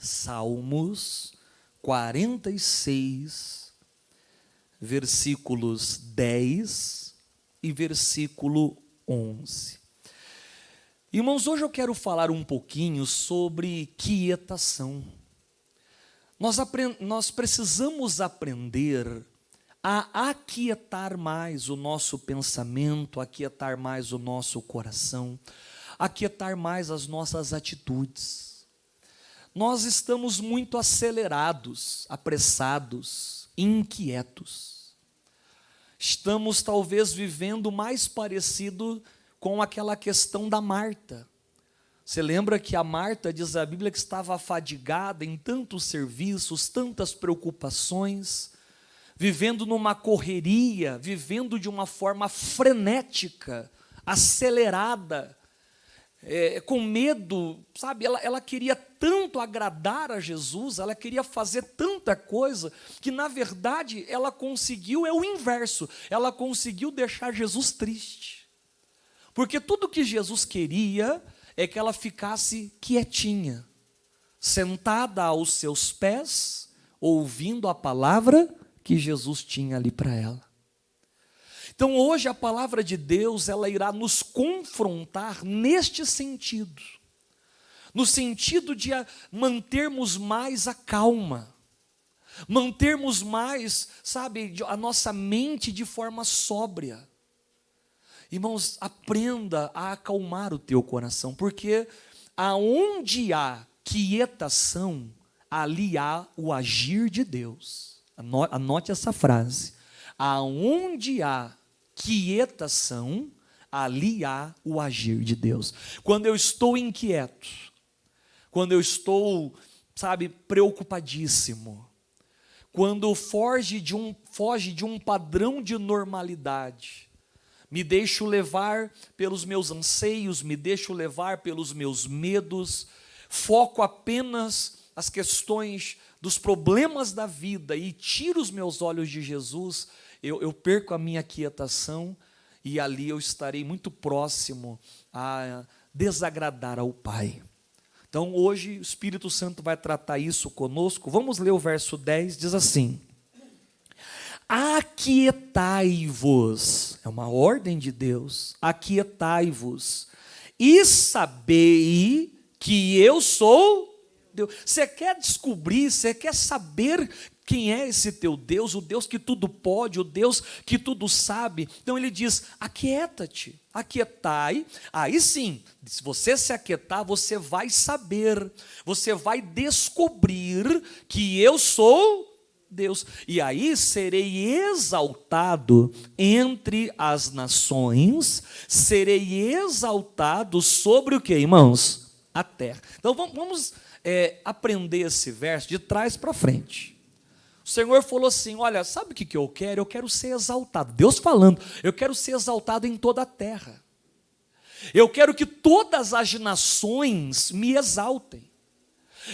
Salmos 46, versículos 10 e versículo 11. Irmãos, hoje eu quero falar um pouquinho sobre quietação. Nós precisamos aprender a aquietar mais o nosso pensamento, aquietar mais o nosso coração, aquietar mais as nossas atitudes. Nós estamos muito acelerados, apressados, inquietos. Estamos talvez vivendo mais parecido com aquela questão da Marta. Você lembra que a Marta, diz a Bíblia, que estava afadigada em tantos serviços, tantas preocupações, vivendo numa correria, vivendo de uma forma frenética, acelerada, com medo, sabe? Ela queria tanto agradar a Jesus, ela queria fazer tanta coisa, que na verdade ela conseguiu, o inverso, ela conseguiu deixar Jesus triste. Porque tudo que Jesus queria é que ela ficasse quietinha, sentada aos seus pés, ouvindo a palavra que Jesus tinha ali para ela. Então hoje a palavra de Deus, ela irá nos confrontar neste sentido, no sentido de mantermos mais a calma, mantermos mais, sabe, a nossa mente de forma sóbria. Irmãos, aprenda a acalmar o teu coração, porque aonde há quietação, ali há o agir de Deus. Anote essa frase. Aonde há quietação, ali há o agir de Deus. Quando eu estou inquieto, quando eu estou, sabe, preocupadíssimo, quando foge de um padrão de normalidade, me deixo levar pelos meus anseios, me deixo levar pelos meus medos, foco apenas as questões dos problemas da vida e tiro os meus olhos de Jesus, eu perco a minha quietação e ali eu estarei muito próximo a desagradar ao Pai. Então hoje o Espírito Santo vai tratar isso conosco. Vamos ler o verso 10, diz assim: aquietai-vos, é uma ordem de Deus, aquietai-vos, e sabei que eu sou Deus. Você quer descobrir, você quer saber quem é esse teu Deus, o Deus que tudo pode, o Deus que tudo sabe? Então ele diz, aquieta-te, aquietai, aí sim, se você se aquietar, você vai saber, você vai descobrir que eu sou Deus, e aí serei exaltado entre as nações, serei exaltado sobre o que, irmãos? A terra. Então vamos aprender esse verso de trás para frente. O Senhor falou assim, olha, sabe o que eu quero? Eu quero ser exaltado, Deus falando, eu quero ser exaltado em toda a terra, eu quero que todas as nações me exaltem,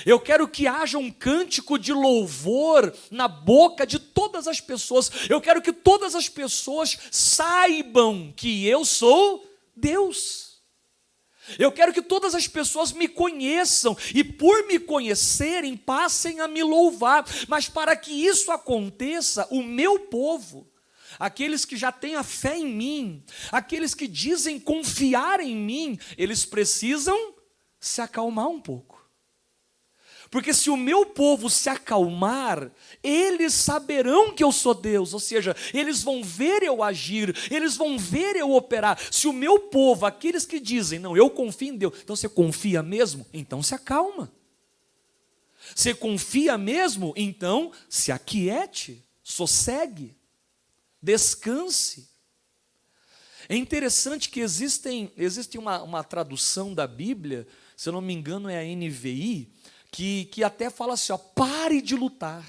eu quero que haja um cântico de louvor na boca de todas as pessoas, eu quero que todas as pessoas saibam que eu sou Deus. Eu quero que todas as pessoas me conheçam e por me conhecerem passem a me louvar. Mas para que isso aconteça, o meu povo, aqueles que já têm a fé em mim, aqueles que dizem confiar em mim, eles precisam se acalmar um pouco. Porque se o meu povo se acalmar, eles saberão que eu sou Deus, ou seja, eles vão ver eu agir, eles vão ver eu operar. Se o meu povo, aqueles que dizem, não, eu confio em Deus, então você confia mesmo? Então se acalma. Você confia mesmo? Então se aquiete, sossegue, descanse. É interessante que existe uma tradução da Bíblia, se eu não me engano é a NVI, que até fala assim, ó, pare de lutar.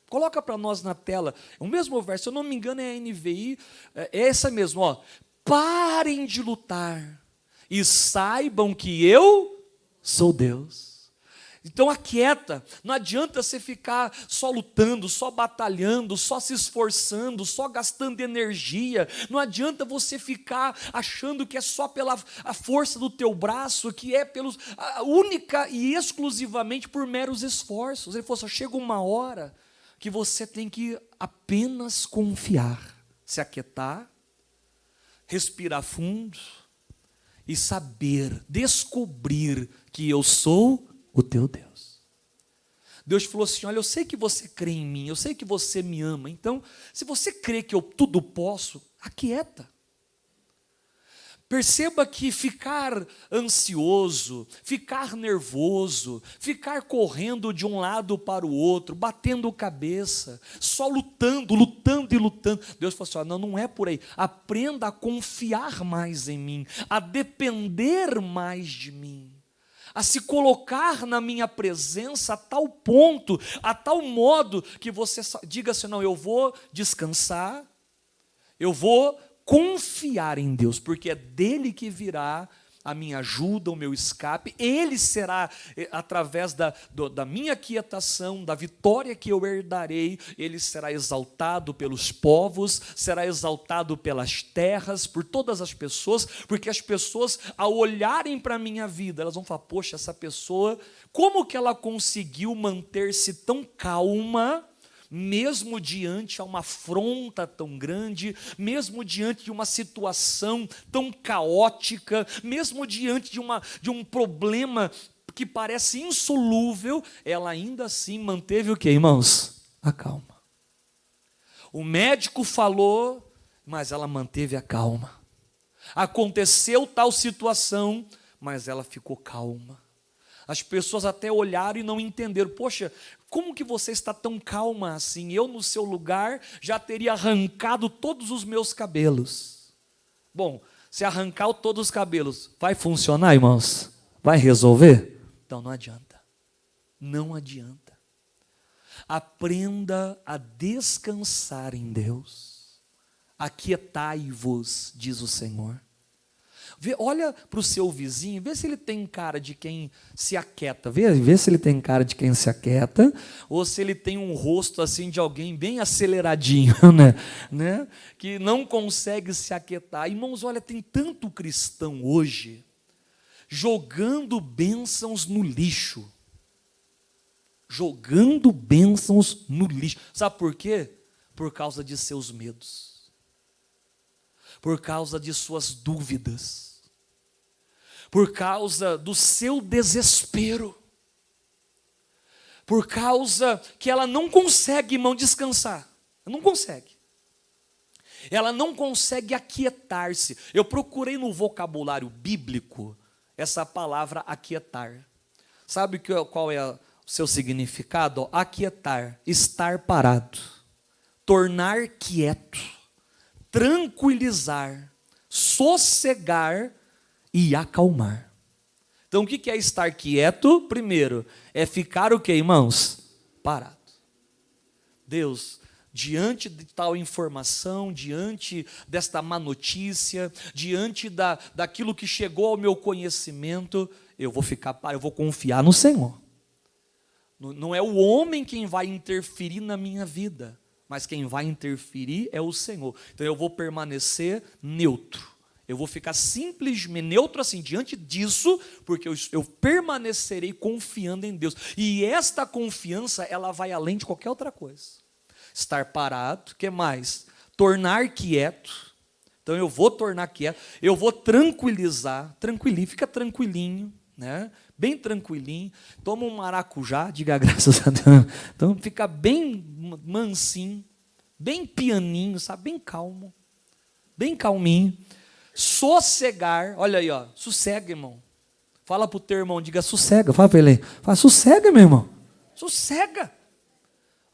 Coloca para nós na tela, é o mesmo verso, se eu não me engano é a NVI, é essa mesmo, ó, parem de lutar e saibam que eu sou Deus. Então aquieta, não adianta você ficar só lutando, só batalhando, só se esforçando, só gastando energia, não adianta você ficar achando que é só pela a força do teu braço, que é única e exclusivamente por meros esforços. Ele falou, só chega uma hora que você tem que apenas confiar, se aquietar, respirar fundo e saber, descobrir que eu sou o teu Deus. Deus falou assim, olha, eu sei que você crê em mim, eu sei que você me ama, então, se você crê que eu tudo posso, aquieta. Perceba que ficar ansioso, ficar nervoso, ficar correndo de um lado para o outro, batendo cabeça, só lutando, Deus falou assim, não é por aí, aprenda a confiar mais em mim, a depender mais de mim, a se colocar na minha presença a tal ponto, a tal modo, que você diga assim, não, eu vou descansar, eu vou confiar em Deus, porque é dele que virá a minha ajuda, o meu escape, ele será, através da minha quietação, da vitória que eu herdarei, ele será exaltado pelos povos, será exaltado pelas terras, por todas as pessoas, porque as pessoas, ao olharem para a minha vida, elas vão falar, poxa, essa pessoa, como que ela conseguiu manter-se tão calma, mesmo diante a uma afronta tão grande, mesmo diante de uma situação tão caótica, mesmo diante de um problema que parece insolúvel, ela ainda assim manteve o quê, irmãos? A calma. O médico falou, mas ela manteve a calma. Aconteceu tal situação, mas ela ficou calma. As pessoas até olharam e não entenderam, poxa, como que você está tão calma assim? Eu no seu lugar já teria arrancado todos os meus cabelos. Bom, se arrancar todos os cabelos, vai funcionar, irmãos? Vai resolver? Então não adianta, não adianta. Aprenda a descansar em Deus, aquietai-vos, diz o Senhor. Olha para o seu vizinho, vê se ele tem cara de quem se aquieta, vê se ele tem cara de quem se aquieta, ou se ele tem um rosto assim de alguém bem aceleradinho, né? Que não consegue se aquietar. Irmãos, olha, tem tanto cristão hoje jogando bênçãos no lixo. Jogando bênçãos no lixo. Sabe por quê? Por causa de seus medos. Por causa de suas dúvidas, por causa do seu desespero, por causa que ela não consegue, irmão, descansar, não consegue, ela não consegue aquietar-se. Eu procurei no vocabulário bíblico essa palavra aquietar. Sabe qual é o seu significado? Aquietar, estar parado, tornar quieto, tranquilizar, sossegar e acalmar. Então o que é estar quieto? Primeiro, é ficar o que, irmãos? Parado. Deus, diante de tal informação, diante desta má notícia, diante daquilo que chegou ao meu conhecimento, eu vou ficar parado, eu vou confiar no Senhor. Não é o homem quem vai interferir na minha vida, mas quem vai interferir é o Senhor. Então eu vou permanecer neutro. Eu vou ficar simplesmente neutro assim, diante disso, porque eu permanecerei confiando em Deus. E esta confiança, ela vai além de qualquer outra coisa. Estar parado, o que mais? Tornar quieto. Então eu vou tornar quieto, eu vou tranquilizar, fica tranquilinho, né? Bem tranquilinho, toma um maracujá, diga graças a Deus, então fica bem mansinho, bem pianinho, sabe, bem calmo, bem calminho, sossegar, olha aí, ó, sossega, irmão, fala para o teu irmão, diga sossega, fala para ele, fala, sossega, meu irmão, sossega,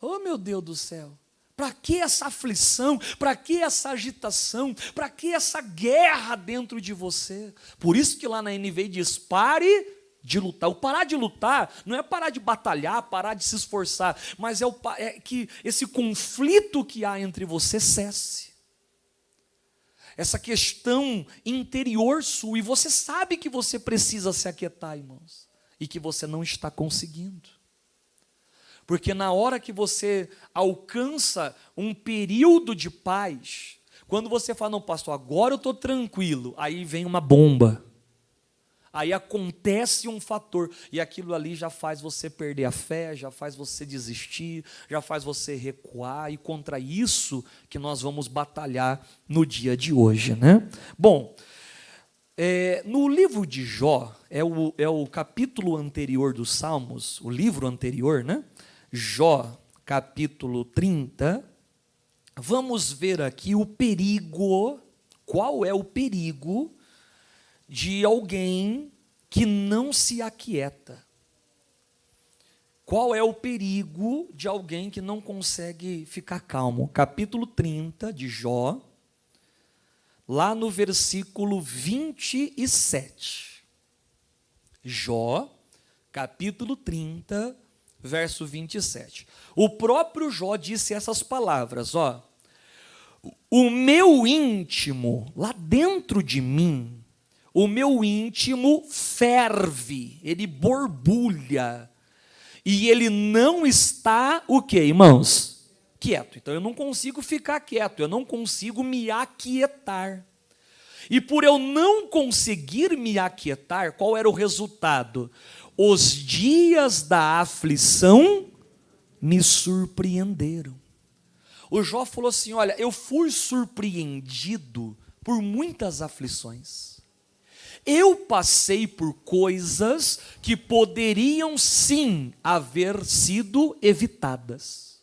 oh meu Deus do céu, para que essa aflição, para que essa agitação, para que essa guerra dentro de você? Por isso que lá na NVI diz, pare de lutar. O parar de lutar não é parar de batalhar, parar de se esforçar, mas é que esse conflito que há entre você cesse. Essa questão interior sua, e você sabe que você precisa se aquietar, irmãos. e que você não está conseguindo. Porque na hora que você alcança um período de paz, quando você fala, não, pastor, agora eu estou tranquilo, aí vem uma bomba. Aí acontece um fator, e aquilo ali já faz você perder a fé, já faz você desistir, já faz você recuar, e contra isso que nós vamos batalhar no dia de hoje, né? Bom, no livro de Jó, é o capítulo anterior dos Salmos, o livro anterior, né? Jó, capítulo 30, vamos ver aqui o perigo, qual é o perigo de alguém que não se aquieta. Qual é o perigo de alguém que não consegue ficar calmo? Capítulo 30 de Jó, lá no versículo 27. Jó, capítulo 30, verso 27. O próprio Jó disse essas palavras, ó: o meu íntimo, lá dentro de mim, o meu íntimo ferve, ele borbulha, e ele não está, o quê, irmãos? Quieto. Então eu não consigo ficar quieto, eu não consigo me aquietar. E por eu não conseguir me aquietar, qual era o resultado? Os dias da aflição me surpreenderam. O Jó falou assim, olha, eu fui surpreendido por muitas aflições. Eu passei por coisas que poderiam sim haver sido evitadas.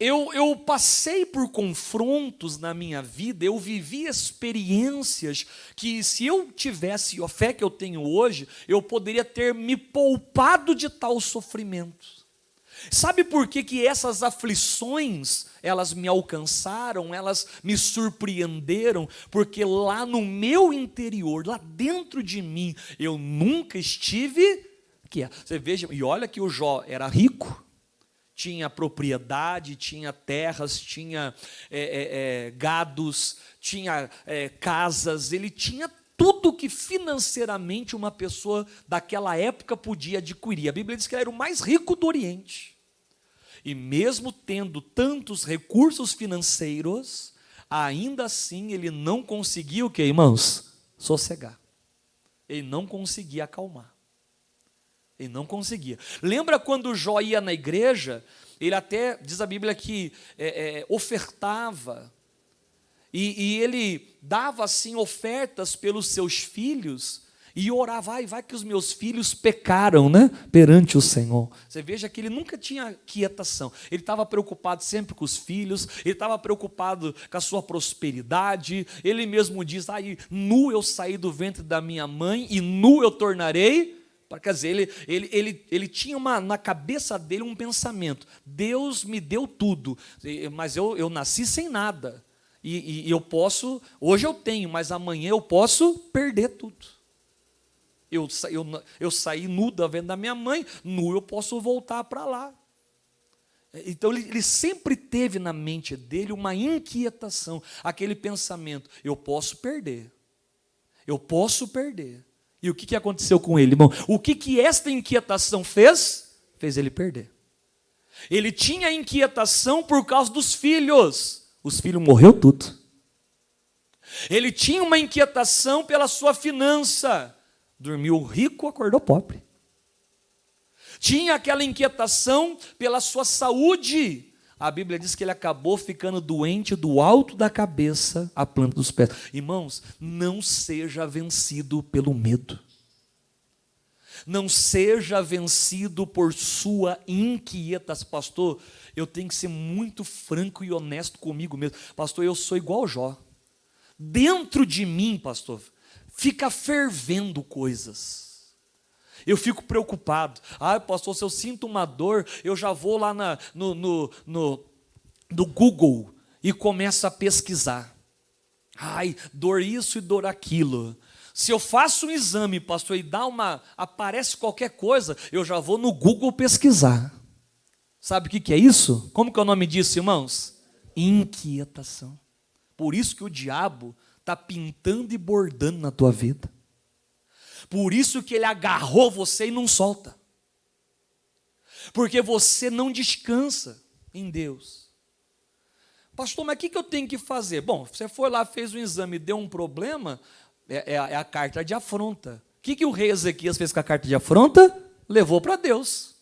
Eu passei por confrontos na minha vida, eu vivi experiências que, se eu tivesse a fé que eu tenho hoje, eu poderia ter me poupado de tal sofrimento. Sabe por que essas aflições, elas me alcançaram, elas me surpreenderam? Porque lá no meu interior, lá dentro de mim, eu nunca estive quieto. Você veja, e olha que o Jó era rico, tinha propriedade, tinha terras, tinha gados, tinha casas, ele tinha tudo que financeiramente uma pessoa daquela época podia adquirir. A Bíblia diz que ele era o mais rico do Oriente. E mesmo tendo tantos recursos financeiros, ainda assim ele não conseguia o quê, irmãos? Sossegar. Ele não conseguia acalmar. Ele não conseguia. Lembra quando Jó ia na igreja? Ele até, diz a Bíblia que ofertava. E ele dava assim ofertas pelos seus filhos e orava, vai que os meus filhos pecaram, né, perante o Senhor. Você veja que ele nunca tinha quietação, ele estava preocupado sempre com os filhos, ele estava preocupado com a sua prosperidade. Ele mesmo diz, nu eu saí do ventre da minha mãe e nu eu tornarei. Quer dizer, ele tinha na cabeça dele um pensamento, Deus me deu tudo, mas eu nasci sem nada. E eu posso, hoje eu tenho, mas amanhã eu posso perder tudo. Eu saí nu da venda da minha mãe, nu eu posso voltar para lá. Então ele sempre teve na mente dele uma inquietação, aquele pensamento, eu posso perder. E o que aconteceu com ele, irmão? O que esta inquietação fez? Fez ele perder. Ele tinha inquietação por causa dos filhos. Os filhos morreu tudo. Ele tinha uma inquietação pela sua finança. Dormiu rico, acordou pobre. Tinha aquela inquietação pela sua saúde. A Bíblia diz que ele acabou ficando doente do alto da cabeça à planta dos pés. Irmãos, não seja vencido pelo medo. Não seja vencido por sua inquietação. Pastor, eu tenho que ser muito franco e honesto comigo mesmo. Pastor, eu sou igual Jó. Dentro de mim, pastor, fica fervendo coisas. Eu fico preocupado. Pastor, se eu sinto uma dor, eu já vou lá no Google e começo a pesquisar. Dor isso e dor aquilo. Se eu faço um exame, pastor, e aparece qualquer coisa, eu já vou no Google pesquisar. Sabe o que é isso? Como que é o nome disso, irmãos? Inquietação. Por isso que o diabo está pintando e bordando na tua vida. Por isso que ele agarrou você e não solta. Porque você não descansa em Deus. Pastor, mas o que eu tenho que fazer? Bom, você foi lá, fez um exame, deu um problema, é a carta de afronta. O que o rei Ezequias fez com a carta de afronta? Levou para Deus.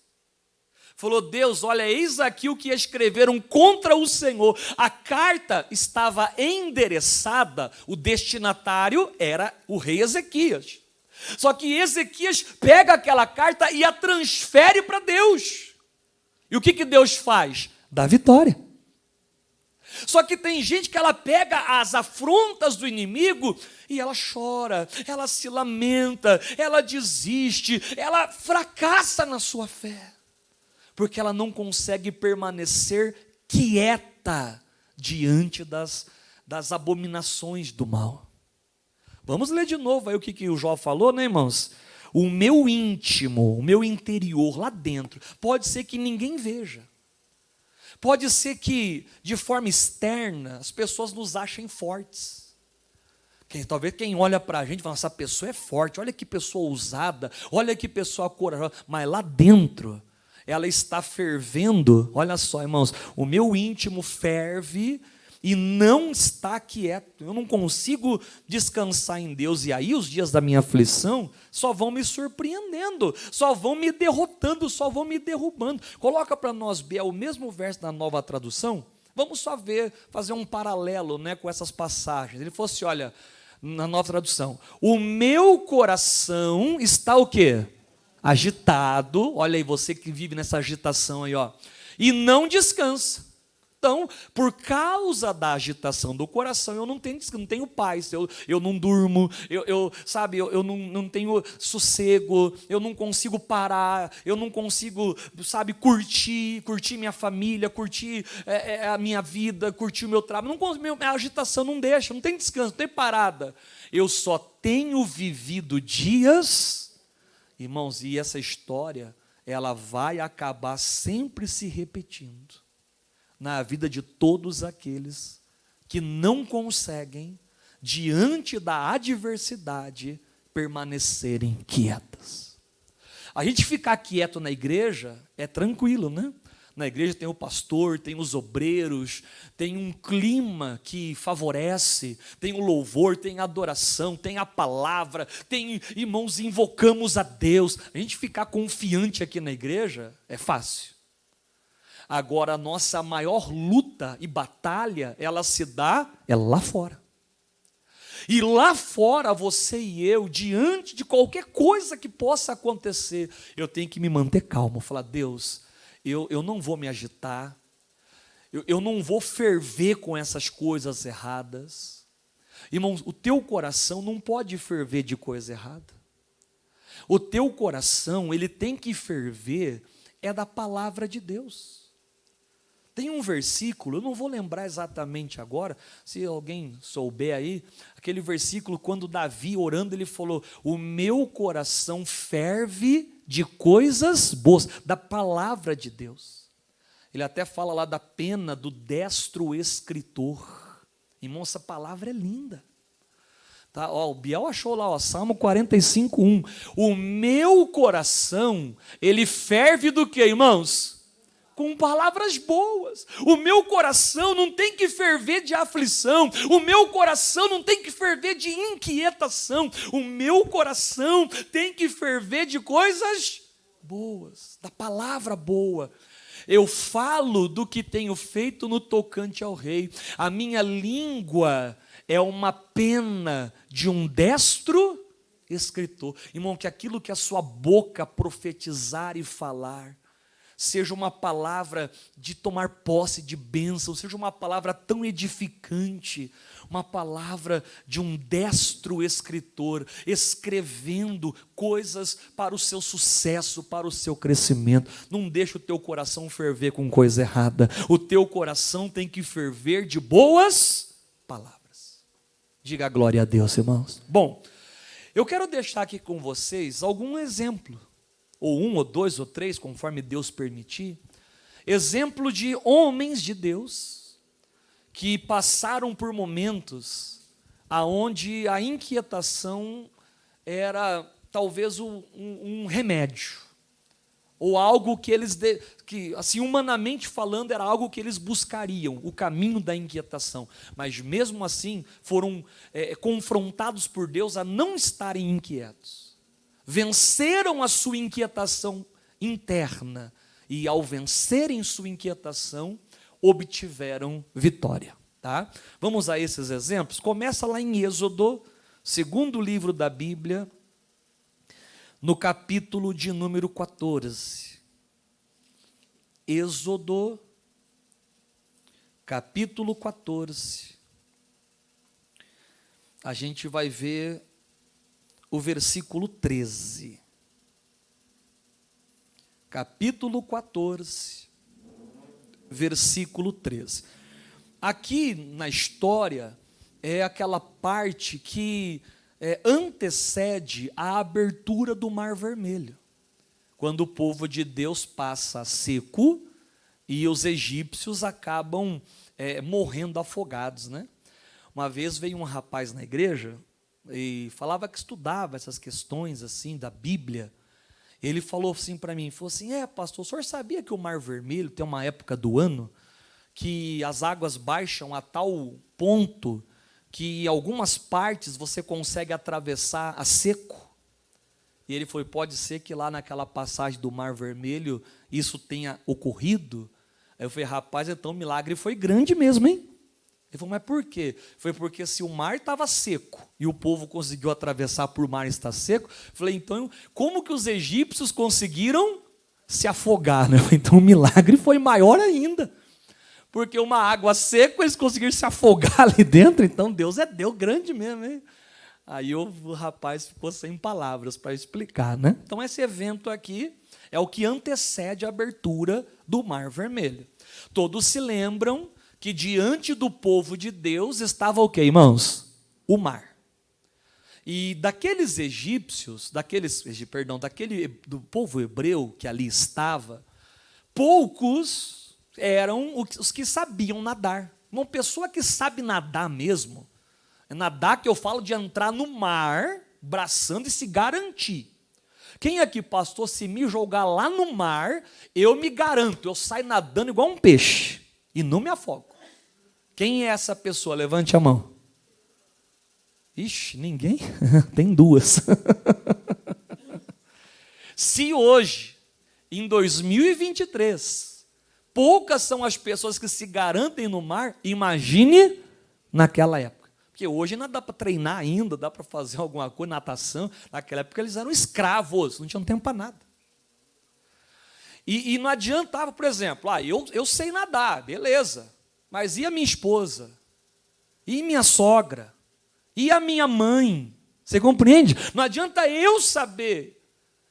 Falou, Deus, olha, eis aqui o que escreveram contra o Senhor. A carta estava endereçada, o destinatário era o rei Ezequias. Só que Ezequias pega aquela carta e a transfere para Deus. E o que Deus faz? Dá vitória. Só que tem gente que ela pega as afrontas do inimigo e ela chora, ela se lamenta, ela desiste, ela fracassa na sua fé. Porque ela não consegue permanecer quieta diante das abominações do mal. Vamos ler de novo aí o que o Jó falou, né, irmãos? O meu íntimo, o meu interior, lá dentro, pode ser que ninguém veja. Pode ser que, de forma externa, as pessoas nos achem fortes. Talvez quem olha para a gente fala, essa pessoa é forte, olha que pessoa ousada, olha que pessoa corajosa, mas lá dentro ela está fervendo. Olha só, irmãos, o meu íntimo ferve e não está quieto. Eu não consigo descansar em Deus. E aí os dias da minha aflição só vão me surpreendendo, só vão me derrotando, só vão me derrubando. Coloca para nós, Bia, o mesmo verso da Nova Tradução. Vamos só ver, fazer um paralelo, né, com essas passagens. Ele falou assim, olha, na Nova Tradução, o meu coração está o quê? Agitado, olha aí, você que vive nessa agitação aí, ó, e não descansa. Então, por causa da agitação do coração, eu não tenho paz, eu não durmo, eu não tenho sossego, eu não consigo parar, eu não consigo, curtir minha família, curtir a minha vida, curtir o meu trabalho, a agitação não deixa, não tem descanso, não tem parada. Eu só tenho vivido dias, irmãos, e essa história, ela vai acabar sempre se repetindo na vida de todos aqueles que não conseguem, diante da adversidade, permanecerem quietas. A gente ficar quieto na igreja é tranquilo, né? Na igreja tem o pastor, tem os obreiros, tem um clima que favorece, tem o louvor, tem a adoração, tem a palavra, tem, irmãos, invocamos a Deus. A gente ficar confiante aqui na igreja é fácil. Agora, a nossa maior luta e batalha, ela se dá lá fora. E lá fora, você e eu, diante de qualquer coisa que possa acontecer, eu tenho que me manter calmo, falar, Deus, eu não vou me agitar, eu não vou ferver com essas coisas erradas. Irmãos, o teu coração não pode ferver de coisa errada. O teu coração, ele tem que ferver, da palavra de Deus. Tem um versículo, eu não vou lembrar exatamente agora, se alguém souber aí, aquele versículo quando Davi orando, ele falou, o meu coração ferve de coisas boas, da palavra de Deus. Ele até fala lá da pena do destro escritor. Irmão, essa palavra é linda. Tá? Ó, o Biel achou lá, ó, Salmo 45:1. O meu coração, ele ferve do que, irmãos? Com palavras boas. O meu coração não tem que ferver de aflição, o meu coração não tem que ferver de inquietação, o meu coração tem que ferver de coisas boas, da palavra boa. Eu falo do que tenho feito no tocante ao rei, a minha língua é uma pena de um destro escritor. Irmão, que aquilo que a sua boca profetizar e falar, seja uma palavra de tomar posse de bênção, seja uma palavra tão edificante, uma palavra de um destro escritor, escrevendo coisas para o seu sucesso, para o seu crescimento. Não deixa o teu coração ferver com coisa errada, o teu coração tem que ferver de boas palavras. Diga glória a Deus, irmãos. Bom, eu quero deixar aqui com vocês algum exemplo, ou um, ou dois, ou três, conforme Deus permitir, exemplo de homens de Deus, que passaram por momentos aonde a inquietação talvez um remédio, ou algo que eles, que assim, humanamente falando, era algo que eles buscariam, o caminho da inquietação. Mas mesmo assim, foram confrontados por Deus a não estarem inquietos. Venceram a sua inquietação interna, e ao vencerem sua inquietação, obtiveram vitória. Tá? Vamos a esses exemplos? Começa lá em Êxodo, segundo livro da Bíblia, no capítulo de número 14. Êxodo, capítulo 14. A gente vai ver o versículo 13. Capítulo 14, versículo 13. Aqui na história é aquela parte que antecede a abertura do Mar Vermelho, quando o povo de Deus passa seco e os egípcios acabam morrendo afogados, né? Uma vez veio um rapaz na igreja e falava que estudava essas questões assim da Bíblia. Ele falou assim para mim, falou assim: pastor, o senhor sabia que o Mar Vermelho tem uma época do ano que as águas baixam a tal ponto que em algumas partes você consegue atravessar a seco? E ele falou: pode ser que lá naquela passagem do Mar Vermelho isso tenha ocorrido? Aí eu falei: rapaz, então o milagre foi grande mesmo, hein? Ele falou: mas por quê? Foi porque se o mar estava seco e o povo conseguiu atravessar por mar estar seco, eu falei: então como que os egípcios conseguiram se afogar, né? Então o milagre foi maior ainda, porque uma água seca eles conseguiram se afogar ali dentro. Então Deus é Deus grande mesmo, hein? Aí o rapaz ficou sem palavras para explicar, né? Então esse evento aqui é o que antecede a abertura do Mar Vermelho. Todos se lembram que diante do povo de Deus estava o quê, irmãos? O mar. E daqueles egípcios, do povo hebreu que ali estava, poucos eram os que sabiam nadar. Uma pessoa que sabe nadar mesmo, nadar que eu falo de entrar no mar, braçando e se garantir. Quem aqui, pastor, se me jogar lá no mar, eu me garanto, eu saio nadando igual um peixe e não me afogo. Quem é essa pessoa? Levante a mão. Ixi, ninguém? Tem duas. Se hoje, em 2023, poucas são as pessoas que se garantem no mar, imagine naquela época. Porque hoje ainda dá para treinar ainda, dá para fazer alguma coisa, natação. Naquela época eles eram escravos, não tinham tempo para nada. E não adiantava, por exemplo, eu sei nadar, beleza. Mas e a minha esposa? E minha sogra? E a minha mãe? Você compreende? Não adianta eu saber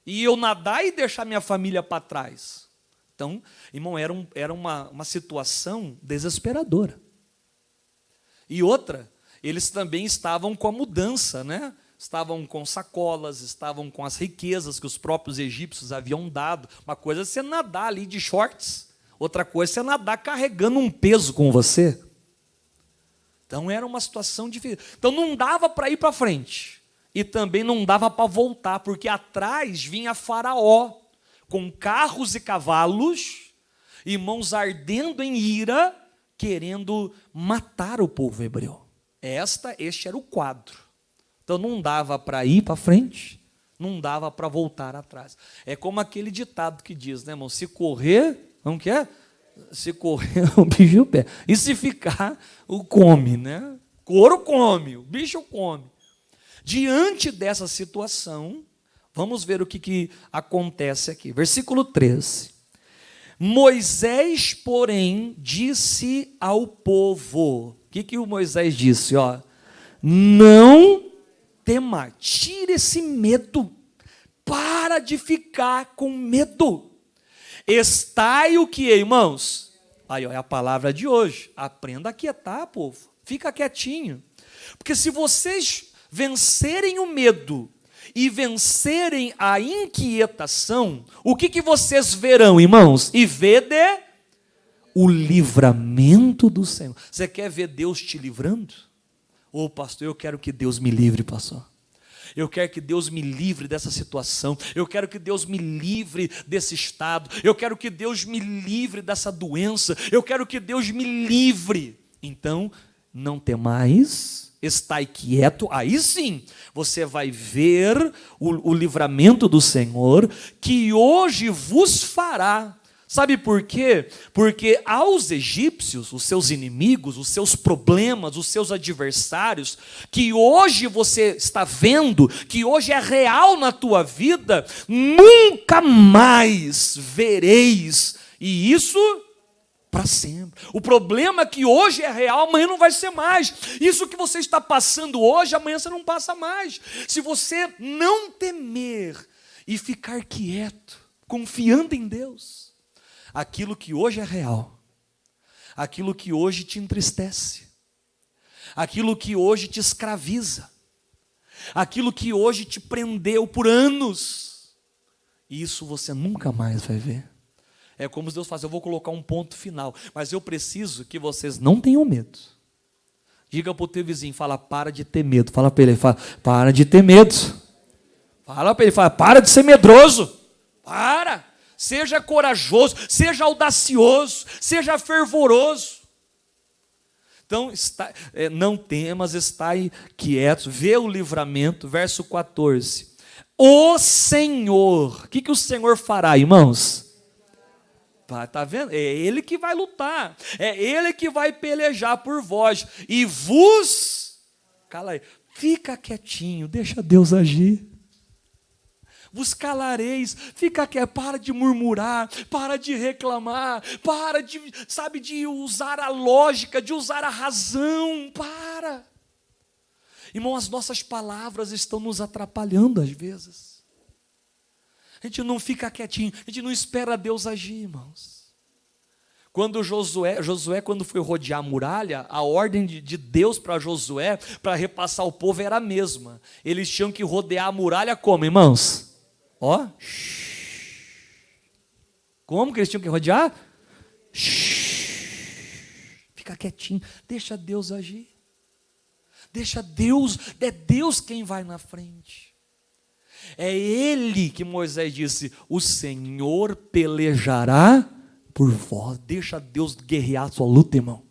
e eu nadar e deixar minha família para trás. Então, irmão, era uma situação desesperadora. E outra, eles também estavam com a mudança, né? Estavam com sacolas, estavam com as riquezas que os próprios egípcios haviam dado. Uma coisa é você nadar ali de shorts, outra coisa é você nadar carregando um peso com você. Então era uma situação difícil. Então não dava para ir para frente. E também não dava para voltar, porque atrás vinha Faraó, com carros e cavalos, e mãos ardendo em ira, querendo matar o povo hebreu. Este era o quadro. Então não dava para ir para frente, não dava para voltar atrás. É como aquele ditado que diz, né, irmão? Se correr, não quer? Se correr, o bicho pega. E se ficar, o come, né? Couro come, o bicho come. Diante dessa situação, vamos ver o que acontece aqui. Versículo 13. Moisés, porém, disse ao povo. O que o Moisés disse? Não tema, tira esse medo. Para de ficar com medo. Estai o que, irmãos? Aí é a palavra de hoje. Aprenda a quietar, povo. Fica quietinho. Porque se vocês vencerem o medo e vencerem a inquietação, o que vocês verão, irmãos? E vede o livramento do Senhor. Você quer ver Deus te livrando? Pastor, eu quero que Deus me livre, pastor. Eu quero que Deus me livre dessa situação. Eu quero que Deus me livre desse estado. Eu quero que Deus me livre dessa doença. Eu quero que Deus me livre. Então, não temais, estai quieto. Aí sim, você vai ver o livramento do Senhor, que hoje vos fará. Sabe por quê? Porque aos egípcios, os seus inimigos, os seus problemas, os seus adversários, que hoje você está vendo, que hoje é real na tua vida, nunca mais vereis, e isso para sempre. O problema que hoje é real, amanhã não vai ser mais. Isso que você está passando hoje, amanhã você não passa mais. Se você não temer e ficar quieto, confiando em Deus, aquilo que hoje é real, aquilo que hoje te entristece, aquilo que hoje te escraviza, aquilo que hoje te prendeu por anos, isso você nunca mais vai ver. É como Deus faz, eu vou colocar um ponto final, mas eu preciso que vocês não tenham medo. Diga para o teu vizinho, fala, para de ter medo. Fala para ele, fala, para de ter medo. Fala para ele, fala, para de ser medroso. Para. Seja corajoso, seja audacioso, seja fervoroso. Então, não temas, estai quietos, vê o livramento, verso 14. O Senhor, o que o Senhor fará, irmãos? Está vendo? É Ele que vai lutar, é Ele que vai pelejar por vós, e vos, cala aí, fica quietinho, deixa Deus agir. Vos calareis, fica quieto, para de murmurar, para de reclamar, para de, de usar a lógica, de usar a razão, para. Irmão, as nossas palavras estão nos atrapalhando às vezes. A gente não fica quietinho, a gente não espera Deus agir, irmãos. Quando Josué, quando foi rodear a muralha, a ordem de Deus para Josué, para repassar o povo, era a mesma. Eles tinham que rodear a muralha como, irmãos? Ó, como que eles tinham que rodear? Fica quietinho, deixa Deus agir. Deixa Deus, é Deus quem vai na frente. É Ele que Moisés disse, o Senhor pelejará por vós. Deixa Deus guerrear a sua luta, irmão.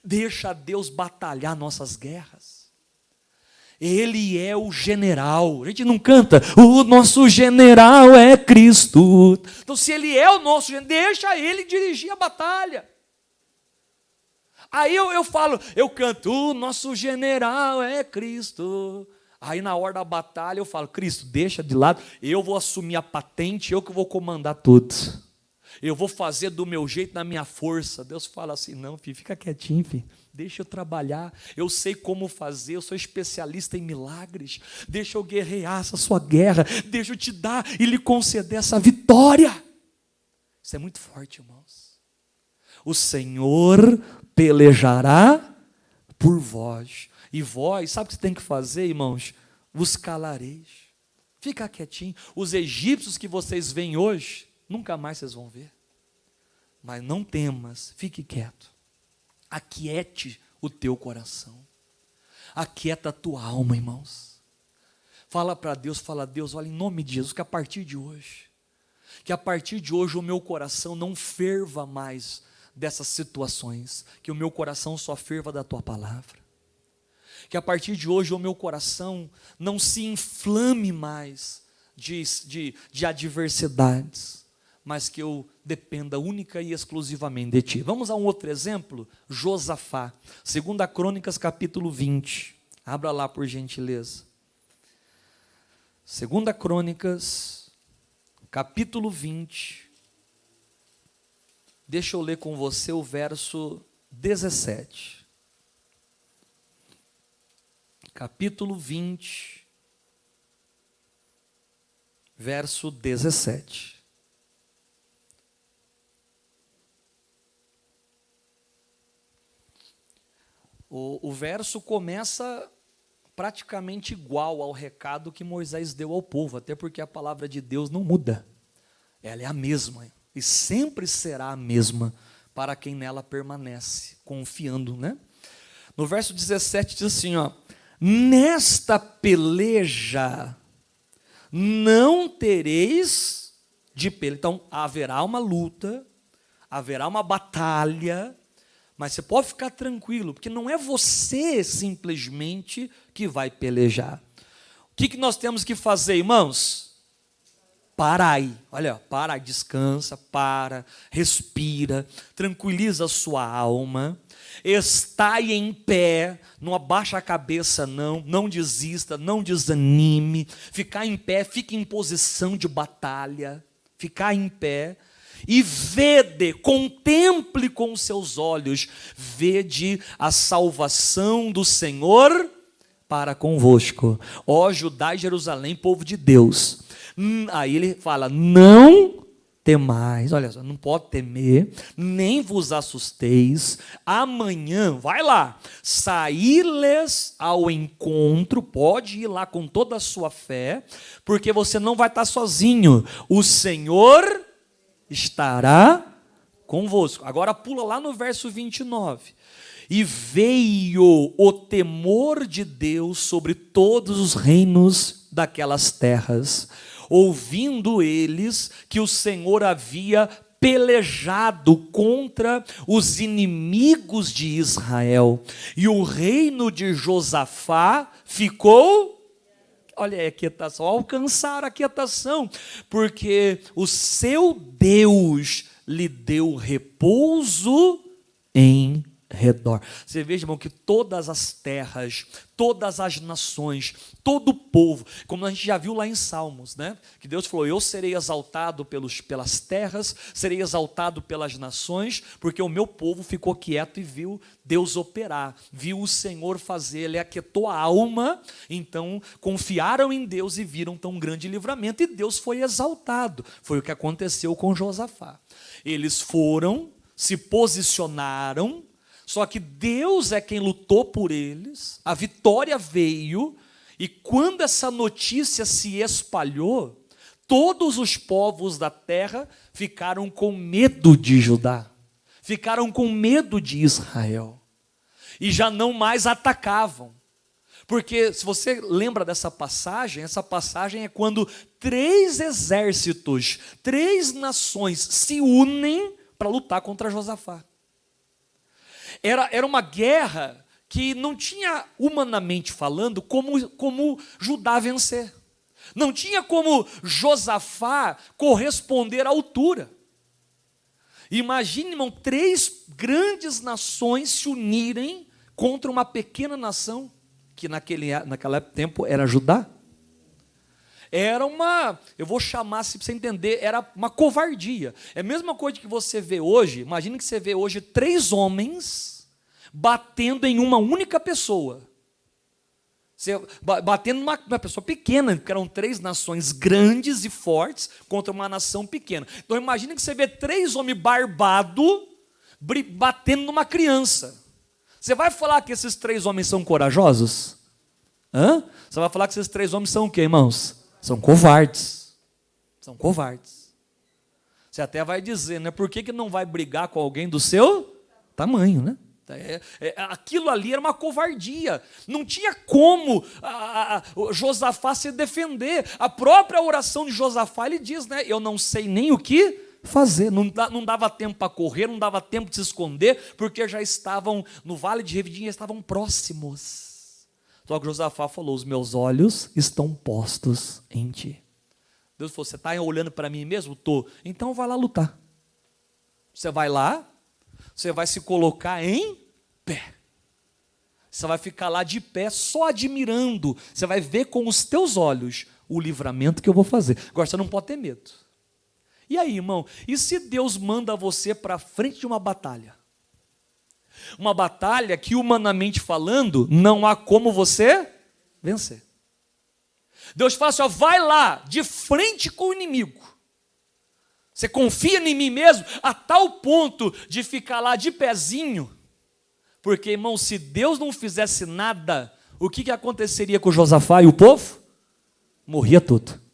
Deixa Deus batalhar nossas guerras. Ele é o general. A gente não canta, o nosso general é Cristo. Então, se Ele é o nosso general, deixa Ele dirigir a batalha. Aí eu falo, eu canto, o nosso general é Cristo. Aí na hora da batalha eu falo, Cristo, deixa de lado, eu vou assumir a patente, eu que vou comandar tudo. Eu vou fazer do meu jeito, na minha força. Deus fala assim, não, filho, fica quietinho, filho. Deixa eu trabalhar, eu sei como fazer, eu sou especialista em milagres. Deixa eu guerrear essa sua guerra, deixa eu te dar e lhe conceder essa vitória. Isso é muito forte, irmãos. O Senhor pelejará por vós. E vós, sabe o que você tem que fazer, irmãos? Vos calareis. Fica quietinho. Os egípcios que vocês veem hoje, nunca mais vocês vão ver. Mas não temas, fique quieto. Aquiete o teu coração. Aquieta a tua alma, irmãos. Fala para Deus, fala, Deus, olha, em nome de Jesus, que a partir de hoje o meu coração não ferva mais dessas situações, que o meu coração só ferva da tua palavra. Que a partir de hoje o meu coração não se inflame mais de adversidades, mas que eu dependa única e exclusivamente de Ti. Vamos a um outro exemplo? Josafá, 2 Crônicas capítulo 20, abra lá por gentileza. 2 Crônicas capítulo 20, deixa eu ler com você o verso 17. Capítulo 20, verso 17. O verso começa praticamente igual ao recado que Moisés deu ao povo, até porque a palavra de Deus não muda. Ela é a mesma e sempre será a mesma para quem nela permanece, confiando, né? No verso 17 diz assim, ó: nesta peleja não tereis de peleja. Então, haverá uma luta, haverá uma batalha, mas você pode ficar tranquilo, porque não é você simplesmente que vai pelejar. O que nós temos que fazer, irmãos? Parai, olha, para, descansa, respira, tranquiliza a sua alma, estai em pé, não abaixa a cabeça não desista, não desanime, ficar em pé, fique em posição de batalha, ficar em pé, e vede, contemple com os seus olhos, vede a salvação do Senhor para convosco, ó Judá e Jerusalém, povo de Deus. Aí ele fala, não temais, olha só, não pode temer, nem vos assusteis, amanhã, vai lá, saí-lhes ao encontro, pode ir lá com toda a sua fé, porque você não vai estar sozinho, o Senhor estará convosco. Agora pula lá no verso 29. E veio o temor de Deus sobre todos os reinos daquelas terras, ouvindo eles que o Senhor havia pelejado contra os inimigos de Israel, e o reino de Josafá ficou, olha a aquietação, alcançar a aquietação, porque o seu Deus lhe deu repouso em redor. Você veja, irmão, que todas as terras, todas as nações, todo o povo, como a gente já viu lá em Salmos, né? Que Deus falou, eu serei exaltado pelas terras, serei exaltado pelas nações, porque o meu povo ficou quieto e viu Deus operar, viu o Senhor fazer, ele aquietou a alma, então confiaram em Deus e viram tão grande livramento, e Deus foi exaltado. Foi o que aconteceu com Josafá. Eles foram, se posicionaram, só que Deus é quem lutou por eles, a vitória veio, e quando essa notícia se espalhou, todos os povos da terra ficaram com medo de Judá, ficaram com medo de Israel, e já não mais atacavam, porque se você lembra dessa passagem, essa passagem é quando 3 exércitos, 3 nações se unem para lutar contra Josafá. Era uma guerra que não tinha, humanamente falando, como Judá vencer. Não tinha como Josafá corresponder à altura. Imagine, irmão, 3 grandes nações se unirem contra uma pequena nação, que naquele tempo era Judá. Era eu vou chamar assim para você entender, era uma covardia. É a mesma coisa que você vê hoje, imagine que você vê hoje 3 homens batendo em uma única pessoa. Batendo numa pessoa pequena, porque eram 3 nações grandes e fortes contra uma nação pequena. Então imagine que você vê 3 homens barbados batendo numa criança. Você vai falar que esses 3 homens são corajosos? Hã? Você vai falar que esses 3 homens são o quê, irmãos? São covardes. São covardes. Você até vai dizer, né? Por que não vai brigar com alguém do seu tamanho, né? Aquilo ali era uma covardia. Não tinha como Josafá se defender. A própria oração de Josafá, ele diz, né? Eu não sei nem o que fazer. Não dava tempo para correr, não dava tempo de se esconder, porque já estavam no vale de Revidim, já estavam próximos. Só que Josafá falou, os meus olhos estão postos em ti. Deus falou, você está olhando para mim mesmo? Estou. Então vai lá lutar. Você vai lá, você vai se colocar em pé. Você vai ficar lá de pé, só admirando. Você vai ver com os teus olhos o livramento que eu vou fazer. Agora você não pode ter medo. E aí, irmão, e se Deus manda você para frente de uma batalha? Uma batalha que, humanamente falando, não há como você vencer. Deus fala assim, ó, vai lá, de frente com o inimigo. Você confia em mim mesmo, a tal ponto de ficar lá de pezinho? Porque, irmão, se Deus não fizesse nada, o que aconteceria com Josafá e o povo? Morria tudo.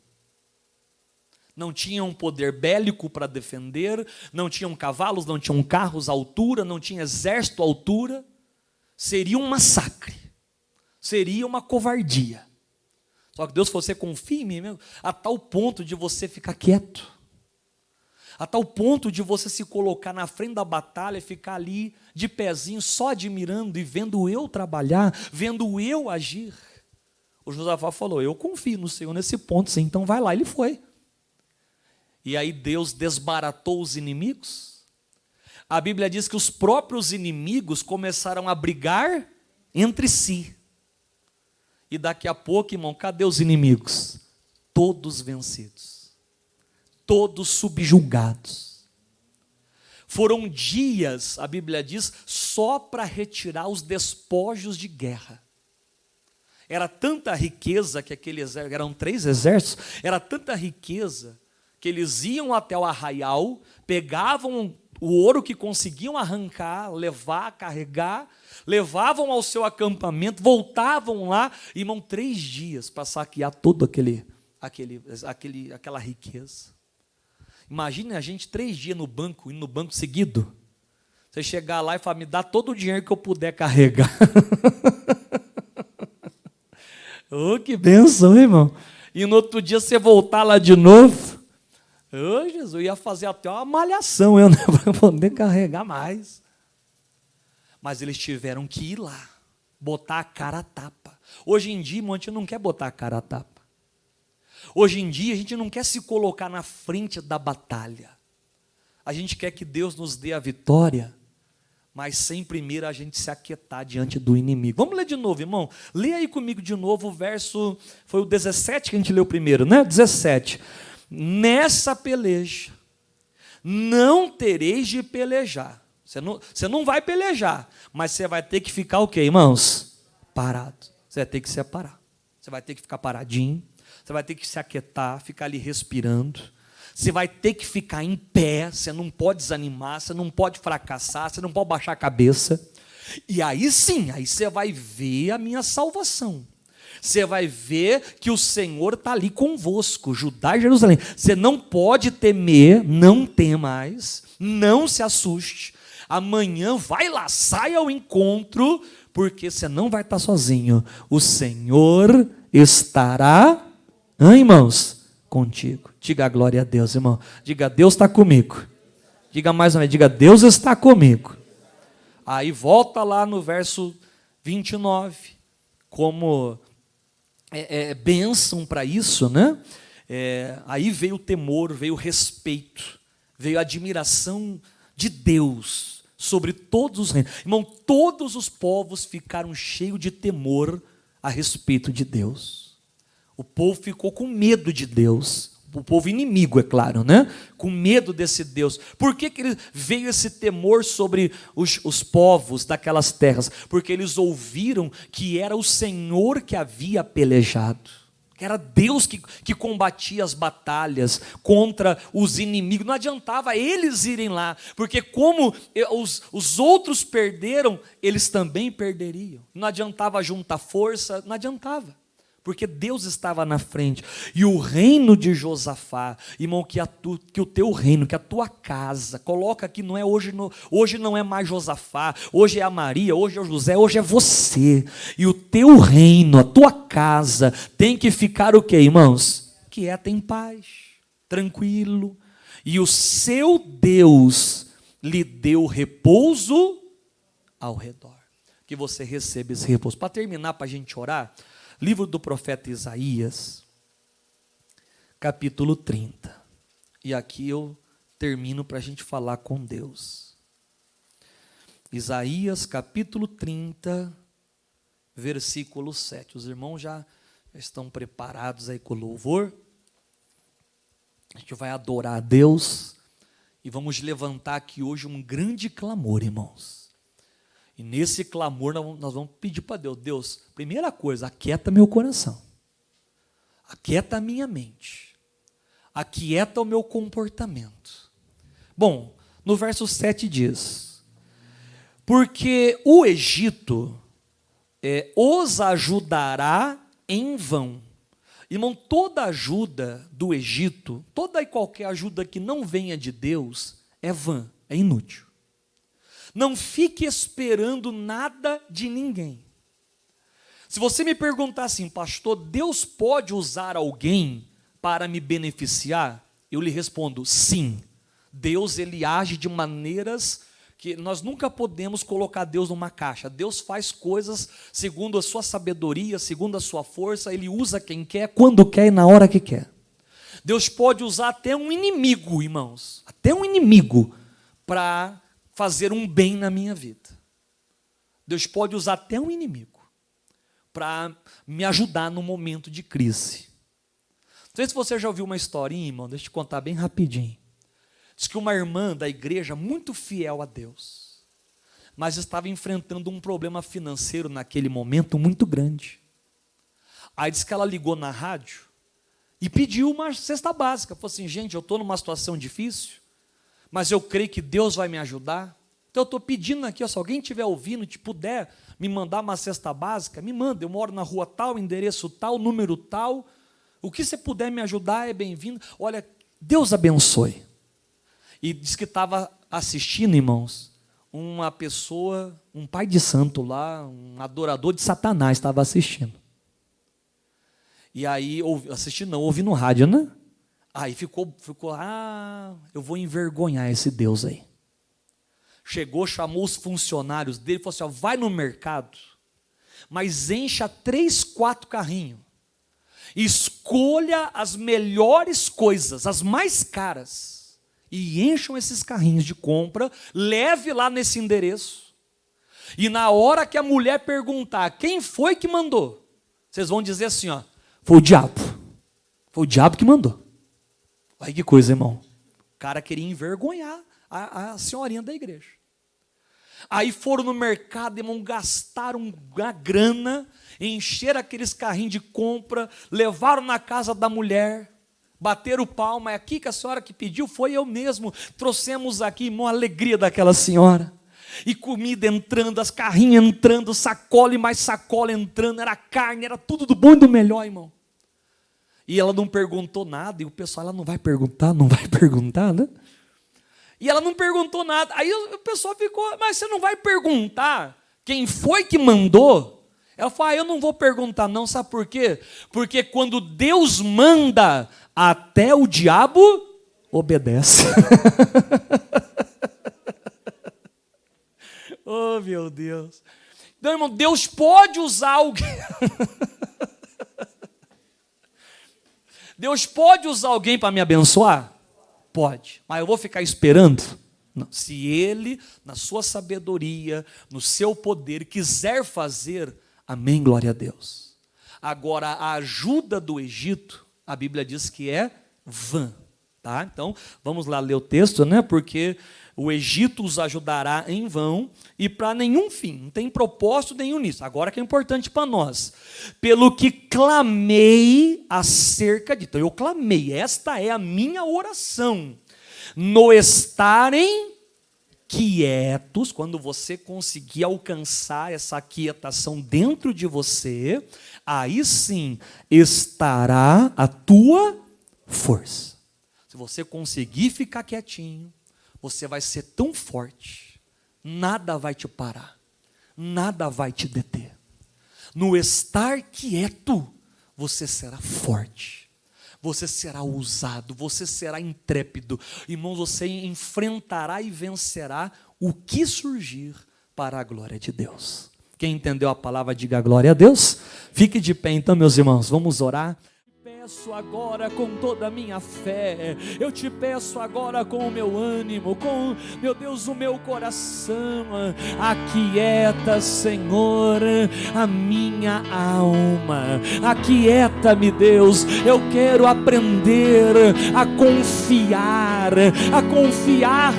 Não tinham poder bélico para defender, não tinham cavalos, não tinham carros à altura, não tinha exército à altura. Seria um massacre. Seria uma covardia. Só que Deus falou, você confia em mim mesmo? A tal ponto de você ficar quieto. A tal ponto de você se colocar na frente da batalha e ficar ali de pezinho, só admirando e vendo eu trabalhar, vendo eu agir. O Josafá falou, eu confio no Senhor nesse ponto, sim, então vai lá. Ele foi. E aí Deus desbaratou os inimigos. A Bíblia diz que os próprios inimigos começaram a brigar entre si. E daqui a pouco, irmão, cadê os inimigos? Todos vencidos. Todos subjugados. Foram dias, a Bíblia diz, só para retirar os despojos de guerra. Era tanta riqueza que aquele exército, eram 3 exércitos, era tanta riqueza que eles iam até o arraial, pegavam o ouro que conseguiam arrancar, levar, carregar, levavam ao seu acampamento, voltavam lá, irmão, 3 dias para saquear todo aquela riqueza. Imagine a gente 3 dias no banco, indo no banco seguido. Você chegar lá e falar, me dá todo o dinheiro que eu puder carregar. Oh, que bênção, irmão. E no outro dia você voltar lá de novo. Oh, Jesus, eu ia fazer até uma malhação, eu não ia poder carregar mais. Mas eles tiveram que ir lá, botar a cara a tapa. Hoje em dia, irmão, a gente não quer botar a cara a tapa. Hoje em dia, a gente não quer se colocar na frente da batalha. A gente quer que Deus nos dê a vitória, mas sem primeiro a gente se aquietar diante do inimigo. Vamos ler de novo, irmão? Lê aí comigo de novo o verso, foi o 17 que a gente leu primeiro, né? 17. Nessa peleja, não tereis de pelejar. Você não vai pelejar, mas você vai ter que ficar o quê, irmãos? Parado. Você vai ter que separar. Você vai ter que ficar paradinho. Você vai ter que se aquietar, ficar ali respirando. Você vai ter que ficar em pé. Você não pode desanimar, você não pode fracassar, você não pode baixar a cabeça. E aí sim, aí você vai ver a minha salvação. Você vai ver que o Senhor está ali convosco, Judá e Jerusalém. Você não pode temer, não tem mais, não se assuste. Amanhã vai lá, sai ao encontro, porque você não vai estar sozinho. O Senhor estará, irmãos, contigo. Diga a glória a Deus, irmão. Diga, Deus está comigo. Diga mais uma vez, diga, Deus está comigo. Aí volta lá no verso 29, como bênção para isso, né? Aí veio o temor, veio o respeito, veio a admiração de Deus sobre todos os reinos. Irmão, todos os povos ficaram cheios de temor a respeito de Deus. O povo ficou com medo de Deus. O povo inimigo, é claro, né? Com medo desse Deus. Por que veio esse temor sobre os povos daquelas terras? Porque eles ouviram que era o Senhor que havia pelejado. Que era Deus que combatia as batalhas contra os inimigos. Não adiantava eles irem lá, porque como os outros perderam, eles também perderiam. Não adiantava juntar força, não adiantava. Porque Deus estava na frente. E o reino de Josafá, irmão, que o teu reino, que a tua casa, coloca aqui, não é hoje não é mais Josafá, hoje é a Maria, hoje é o José, hoje é você. E o teu reino, a tua casa, tem que ficar o quê, irmãos? Quieta, em paz, tranquilo. E o seu Deus lhe deu repouso ao redor. Que você receba esse repouso. Para terminar, para a gente orar, livro do profeta Isaías, capítulo 30. E aqui eu termino para a gente falar com Deus. Isaías, capítulo 30, versículo 7. Os irmãos já estão preparados aí com o louvor. A gente vai adorar a Deus e vamos levantar aqui hoje um grande clamor, irmãos. E nesse clamor nós vamos pedir para Deus, Deus, primeira coisa, aquieta meu coração, aquieta a minha mente, aquieta o meu comportamento. Bom, no verso 7 diz, porque o Egito os ajudará em vão. Irmão, toda ajuda do Egito, toda e qualquer ajuda que não venha de Deus, é vã, é inútil. Não fique esperando nada de ninguém. Se você me perguntar assim, pastor, Deus pode usar alguém para me beneficiar? Eu lhe respondo, sim. Deus, ele age de maneiras que nós nunca podemos colocar Deus numa caixa. Deus faz coisas segundo a sua sabedoria, segundo a sua força. Ele usa quem quer, quando quer e na hora que quer. Deus pode usar até um inimigo, irmãos, até um inimigo, para fazer um bem na minha vida. Deus pode usar até um inimigo para me ajudar no momento de crise. Não sei se você já ouviu uma historinha, irmão, deixa eu te contar bem rapidinho. Diz que uma irmã da igreja, muito fiel a Deus, mas estava enfrentando um problema financeiro naquele momento muito grande. Aí diz que ela ligou na rádio e pediu uma cesta básica. Falou assim, gente, eu estou numa situação difícil, mas eu creio que Deus vai me ajudar. Então eu estou pedindo aqui, ó, se alguém estiver ouvindo, te puder me mandar uma cesta básica, me manda. Eu moro na rua tal, endereço tal, número tal. O que você puder me ajudar é bem-vindo. Olha, Deus abençoe. E diz que estava assistindo, irmãos, uma pessoa, um pai de santo lá, um adorador de Satanás estava assistindo. E aí, ouvi no rádio, né? Aí ficou, eu vou envergonhar esse Deus aí. Chegou, chamou os funcionários dele, falou assim, ó, vai no mercado, mas encha 3, 4 carrinhos. Escolha as melhores coisas, as mais caras. E encham esses carrinhos de compra, leve lá nesse endereço. E na hora que a mulher perguntar quem foi que mandou, vocês vão dizer assim, ó, foi o diabo. Foi o diabo que mandou. Olha que coisa, irmão. O cara queria envergonhar a senhorinha da igreja. Aí foram no mercado, irmão, gastaram uma grana, encheram aqueles carrinhos de compra, levaram na casa da mulher, bateram palma, é aqui que a senhora que pediu, foi eu mesmo, trouxemos aqui, irmão, a alegria daquela senhora, e comida entrando, as carrinhas entrando, sacola e mais sacola entrando, era carne, era tudo do bom e do melhor, irmão. E ela não perguntou nada, e o pessoal, ela não vai perguntar, né? E ela não perguntou nada, aí o pessoal ficou, mas você não vai perguntar quem foi que mandou? Ela falou, eu não vou perguntar não, sabe por quê? Porque quando Deus manda, até o diabo obedece. Oh, meu Deus. Então, irmão, Deus pode usar alguém. Deus pode usar alguém para me abençoar? Pode. Mas eu vou ficar esperando? Não. Se Ele, na sua sabedoria, no seu poder, quiser fazer, amém, glória a Deus. Agora, a ajuda do Egito, a Bíblia diz que é vã, tá? Então, vamos lá ler o texto, né? Porque o Egito os ajudará em vão e para nenhum fim, não tem propósito nenhum nisso. Agora que é importante para nós. Pelo que clamei acerca de... Então, eu clamei, esta é a minha oração. No estarem quietos, quando você conseguir alcançar essa quietação dentro de você, aí sim estará a tua força. Se você conseguir ficar quietinho, você vai ser tão forte, nada vai te parar, nada vai te deter. No estar quieto, você será forte, você será ousado, você será intrépido. Irmãos, você enfrentará e vencerá o que surgir para a glória de Deus. Quem entendeu a palavra, diga glória a Deus. Fique de pé então, meus irmãos, vamos orar. Peço agora com toda a minha fé, eu te peço agora com o meu ânimo, com, meu Deus, o meu coração, aquieta, Senhor, a minha alma, aquieta-me, Deus, eu quero aprender a confiar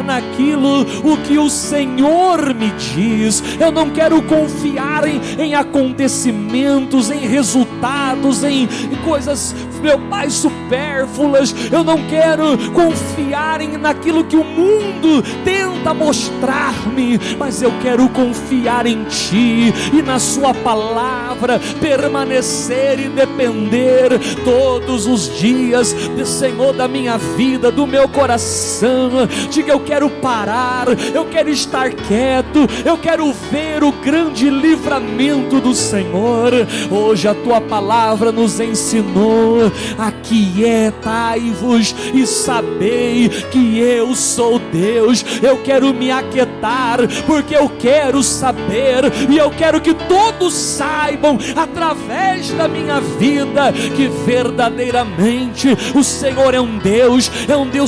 naquilo o que o Senhor me diz. Eu não quero confiar em acontecimentos, em resultados, em coisas, meu Pai, supérfluas. Eu não quero confiar naquilo que o mundo tenta tenta mostrar-me, mas eu quero confiar em Ti e na Sua palavra, permanecer e depender todos os dias, Senhor, da minha vida, do meu coração. Diga: eu quero parar, eu quero estar quieto, eu quero ver o grande livramento do Senhor. Hoje a Tua palavra nos ensinou: aquietai-vos e sabei que eu sou Deus. Eu quero me aquietar, porque eu quero saber, e eu quero que todos saibam, através da minha vida, que verdadeiramente o Senhor é um Deus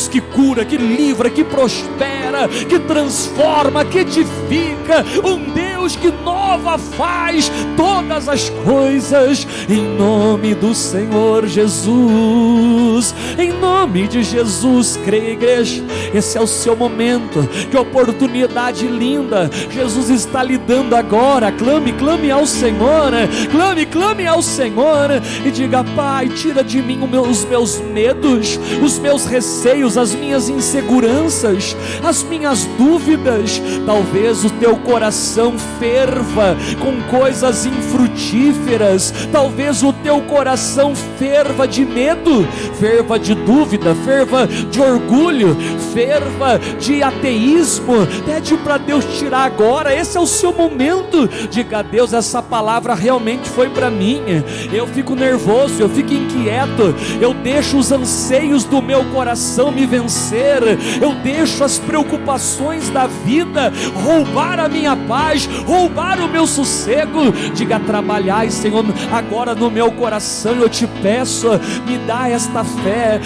que cura, que livra, que prospera, que transforma, que edifica, um Deus que nova faz todas as coisas. Em nome do Senhor Jesus, em nome de Jesus, creia, igreja, esse é o seu momento. Que oportunidade linda Jesus está lhe dando agora. Clame ao Senhor, clame ao Senhor e diga: Pai, tira de mim os meus medos, os meus receios, as minhas inseguranças, as minhas dúvidas. Talvez o teu coração ferva com coisas infrutíferas, talvez o teu coração ferva de medo, ferva de dúvida, ferva de orgulho, ferva de ateísmo. Pede para Deus tirar agora. Esse é o seu momento. Diga: Deus, essa palavra realmente foi para mim. Eu fico nervoso, eu fico inquieto, eu deixo os anseios do meu coração me vencer, eu deixo as preocupações da vida roubar a minha paz, roubar o meu sossego. Diga: trabalhai, Senhor, agora no meu coração. Eu te peço, me dá esta fé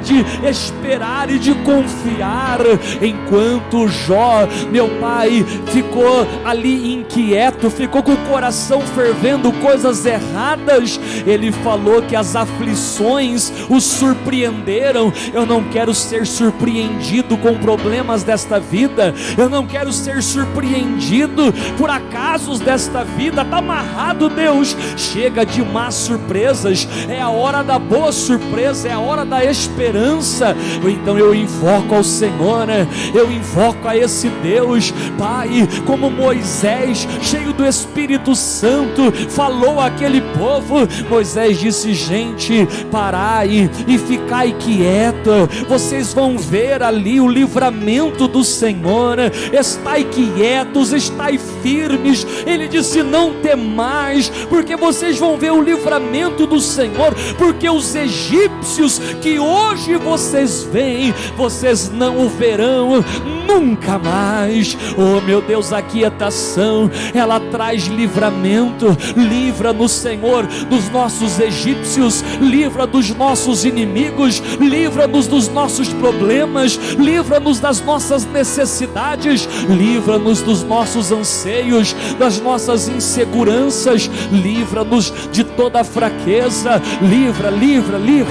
de esperar e de confiar. Enquanto Jó, meu pai, ficou ali inquieto, ficou com o coração fervendo coisas erradas, ele falou que as aflições o surpreenderam. Eu não quero ser surpreendido com problemas desta vida, eu não quero ser surpreendido por acasos desta vida. Está amarrado, Deus. Chega de más surpresas, é a hora da boa surpresa, é a hora da esperança. Então eu invoco ao Senhor, eu invoco a esse Deus, Pai, como Moisés, cheio do Espírito Santo, falou àquele povo. Moisés disse: gente, parai e ficai quieto, vocês vão ver ali o livramento do Senhor. Estai quietos, estai firmes. Ele disse: não temais, porque vocês vão ver o livramento do Senhor, porque os egípcios que hoje vocês veem, vocês não o verão nunca mais. Oh meu Deus, a quietação, ela traz livramento. Livra-nos, Senhor, dos nossos egípcios, livra dos nossos inimigos, livra-nos dos nossos problemas, livra-nos das nossas necessidades, livra-nos dos nossos anseios, das nossas inseguranças, livra-nos de toda fraqueza. Livra,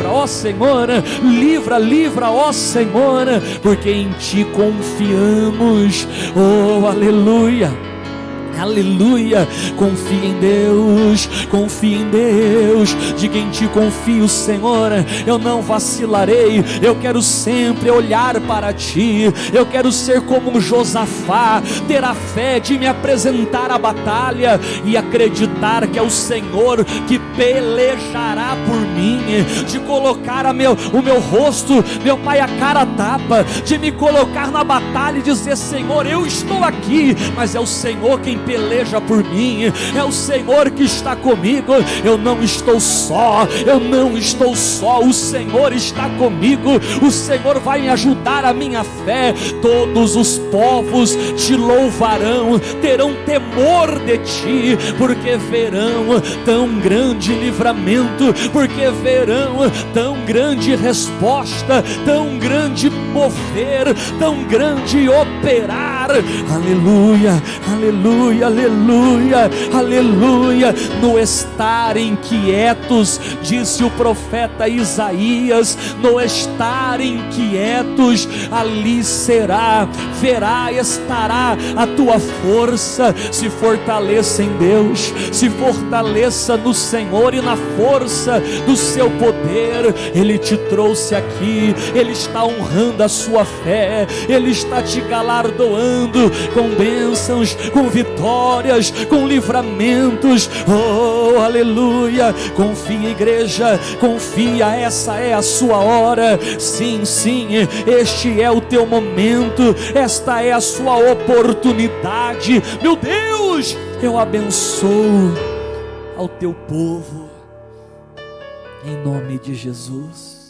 ó Senhor, livra, ó Senhor, porque em Ti confiamos. Oh, aleluia, aleluia. Confia em Deus, confia em Deus. Diga: em Ti confio, Senhor, eu não vacilarei, eu quero sempre olhar para Ti, eu quero ser como Josafá, ter a fé de me apresentar à batalha e acreditar que é o Senhor que pelejará por mim, de colocar o meu rosto, meu Pai, a cara a tapa, de me colocar na batalha e dizer: Senhor, eu estou aqui, mas é o Senhor quem peleja por mim, é o Senhor que está comigo. Eu não estou só, o Senhor está comigo, o Senhor vai me ajudar a minha fé. Todos os povos Te louvarão, terão temor de Ti, porque verão tão grande livramento, porque verão tão grande resposta, tão grande mover, tão grande operar. Aleluia, aleluia, aleluia, aleluia. No estarem quietos, disse o profeta Isaías, no estarem quietos, ali verá, estará a tua força. Se fortaleça em Deus, se fortaleça no Senhor e na força do seu poder. Ele te trouxe aqui, Ele está honrando da sua fé. Ele está te galardoando com bênçãos, com vitórias, com livramentos. Oh, aleluia! Confia, igreja, confia, essa é a sua hora. Sim, sim, este é o teu momento, esta é a sua oportunidade. Meu Deus, eu abençoo ao teu povo, em nome de Jesus.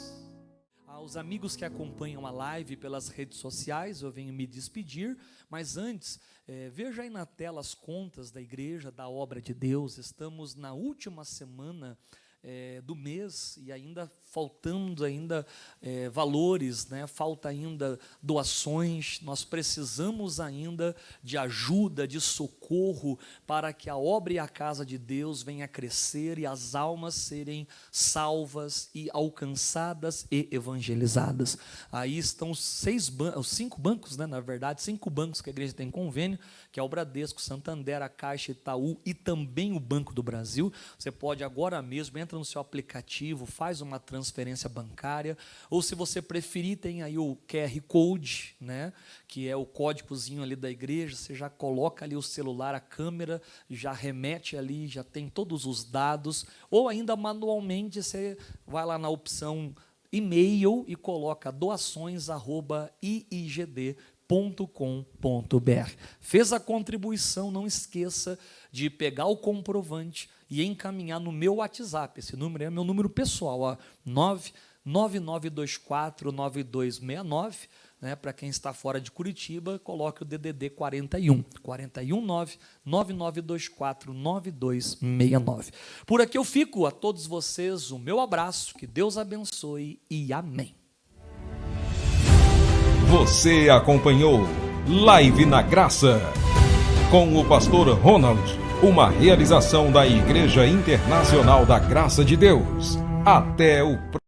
Aos amigos que acompanham a live pelas redes sociais, eu venho me despedir, mas antes, veja aí na tela as contas da igreja, da obra de Deus. Estamos na última semana do mês e ainda faltando valores, né? Falta ainda doações. Nós precisamos ainda de ajuda, de socorro, para que a obra e a casa de Deus venha a crescer e as almas serem salvas e alcançadas e evangelizadas. Aí estão os 5 bancos, né? Na verdade, 5 bancos que a igreja tem convênio, que é o Bradesco, Santander, a Caixa, Itaú e também o Banco do Brasil. Você pode agora mesmo, entra no seu aplicativo, faz uma transferência bancária, ou se você preferir, tem aí o QR Code, né, que é o códigozinho ali da igreja. Você já coloca ali o celular, a câmera, já remete ali, já tem todos os dados, ou ainda manualmente você vai lá na opção e-mail e coloca doações@iigd.com.br. Fez a contribuição, não esqueça de pegar o comprovante e encaminhar no meu WhatsApp. Esse número é meu número pessoal, 999249269, né? Para quem está fora de Curitiba, coloque o DDD 41999249269. Por aqui eu fico. A todos vocês o meu abraço, que Deus abençoe e amém. Você acompanhou Live na Graça com o pastor Ronald, uma realização da Igreja Internacional da Graça de Deus. Até o próximo.